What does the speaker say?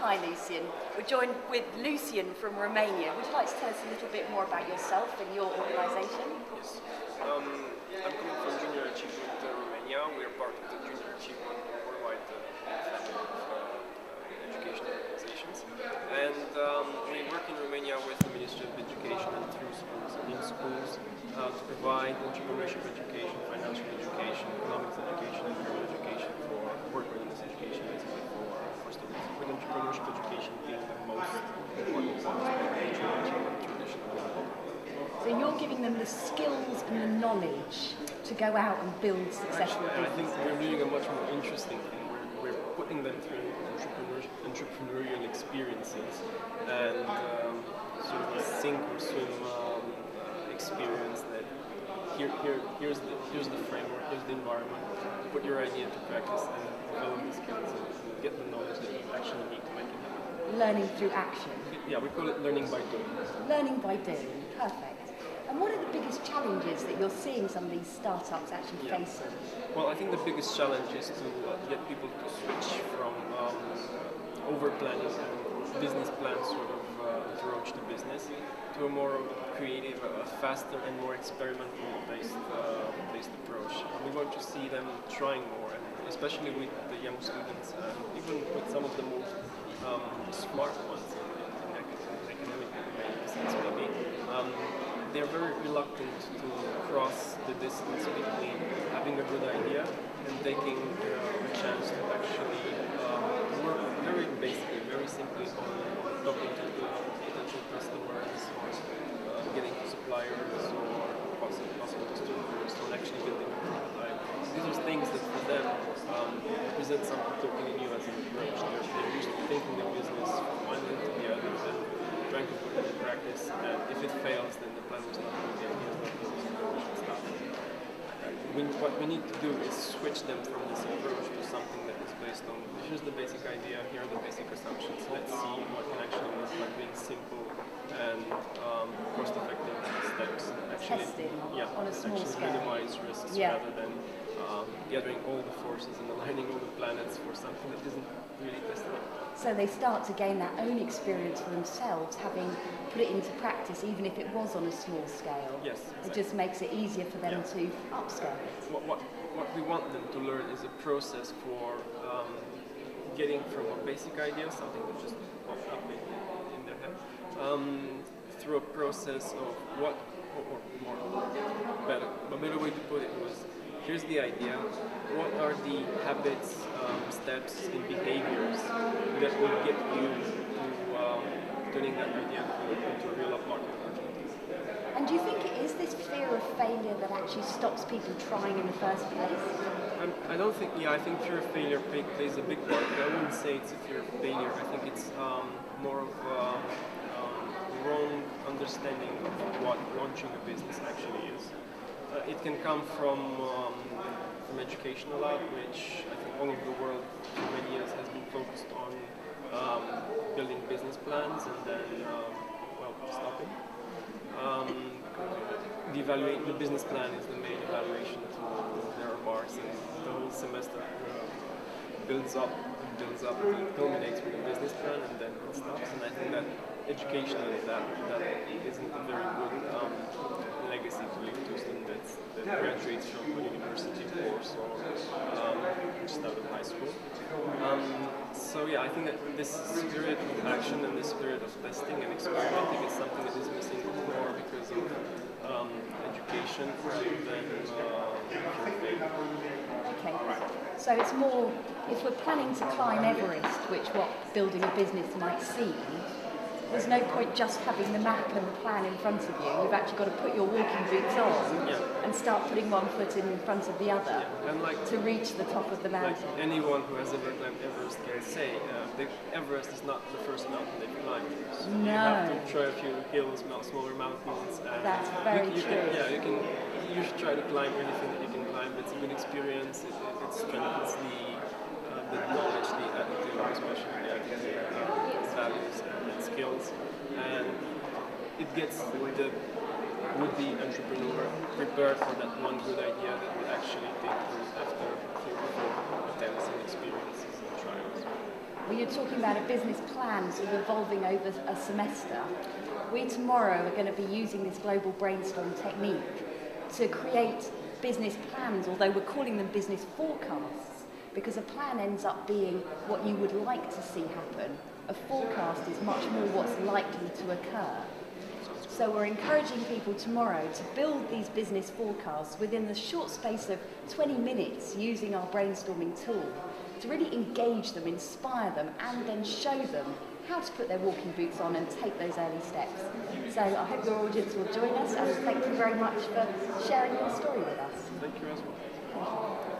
hi Lucian. We're joined with Lucian from Romania. Would you like to tell us a little bit more about yourself and your organisation? Yes. I'm coming from Junior Achievement Romania. We are part of the Junior Achievement worldwide family of education organizations. And we work in Romania with the Ministry of Education and through schools and in schools to provide entrepreneurship education, financial education, economics education, and career education for work readiness education, basically for students. With entrepreneurship education being the most important part of traditional. So you're giving them the skills and the knowledge to go out and build successful businesses. I think we're doing a much more interesting thing. We're putting them through entrepreneurial experiences and sort of a sink or swim experience that here's the framework, here's the environment, put your idea into practice and develop the skills and get the knowledge that you actually need to make it happen. Learning through action. Yeah, we call it learning by doing. Learning by doing, perfect. And what are the biggest challenges that you're seeing some of these startups actually facing? Well, I think the biggest challenge is to get people to switch from over-planning and business plan sort of approach to business to a more creative, faster and more experimental-based approach. We want to see them trying more, and especially with the young students, and even with some of the most smart ones in academic sense maybe. They're very reluctant to cross the distance between having a good idea and taking a chance to actually work very basically, very simply on talking to potential customers or getting to suppliers or possible distributors or actually building a prototype. These are things that for them present something totally new as an approach. They're used to thinking the business from one end to the other and trying to put it in practice, and if it fails then the plan was not going to get what we need to do is switch them from this approach to something that is based on here's the basic idea, here are the basic assumptions, let's see what can actually work by being simple and cost-effective steps. Testing on a small scale. Minimize risks rather than gathering all the forces and aligning all the planets for something that isn't really testable. So they start to gain their own experience for themselves, having put it into practice, even if it was on a small scale. Yes, exactly. It just makes it easier for them to upscale it. What we want them to learn is a process for getting from a basic idea, something that just popped up in their head, through a process of what, or more better, a better way to put it was, here's the idea, what are the habits, steps, and behaviors that will get you to turning that idea into a real market opportunity? And do you think it is this fear of failure that actually stops people trying in the first place? I don't think, I think fear of failure plays a big part, but I wouldn't say it's a fear of failure. I think it's more of wrong understanding of what launching a business actually is. It can come from education a lot, which I think all over the world for many years has been focused on building business plans and then, stopping. The business plan is the main evaluation tool. There are bars and the whole semester builds up, it culminates with a business plan and then it stops. And I think that educationally that isn't a very good legacy to leave to a student that graduates from a university course or just out of high school. I think that this spirit of action and this spirit of testing and experimenting is something that is missing more because of education rather than failure. Okay, so it's more, if we're planning to climb Everest, which what building a business might seem, there's no point just having the map and the plan in front of you. You've actually got to put your walking boots on and start putting one foot in front of the other to reach the top of the mountain. Like anyone who has ever climbed Everest can say, Everest is not the first mountain they climbed. So you have to try a few hills, smaller mountains. That's very true. You should try to climb anything that you can climb. It's a good experience. It strengthens the knowledge, the attitude, especially the attitude, values and skills, and it gets the would-be entrepreneur prepared for that one good idea that will actually take root after 3 or 4 attempts and experiences and trials. Well, you're talking about a business plan sort of evolving over a semester. We tomorrow are going to be using this global brainstorm technique to create business plans, although we're calling them business forecasts, because a plan ends up being what you would like to see happen. A forecast is much more what's likely to occur. So we're encouraging people tomorrow to build these business forecasts within the short space of 20 minutes using our brainstorming tool to really engage them, inspire them, and then show them how to put their walking boots on and take those early steps. So I hope your audience will join us, and thank you very much for sharing your story with us. Thank you as well.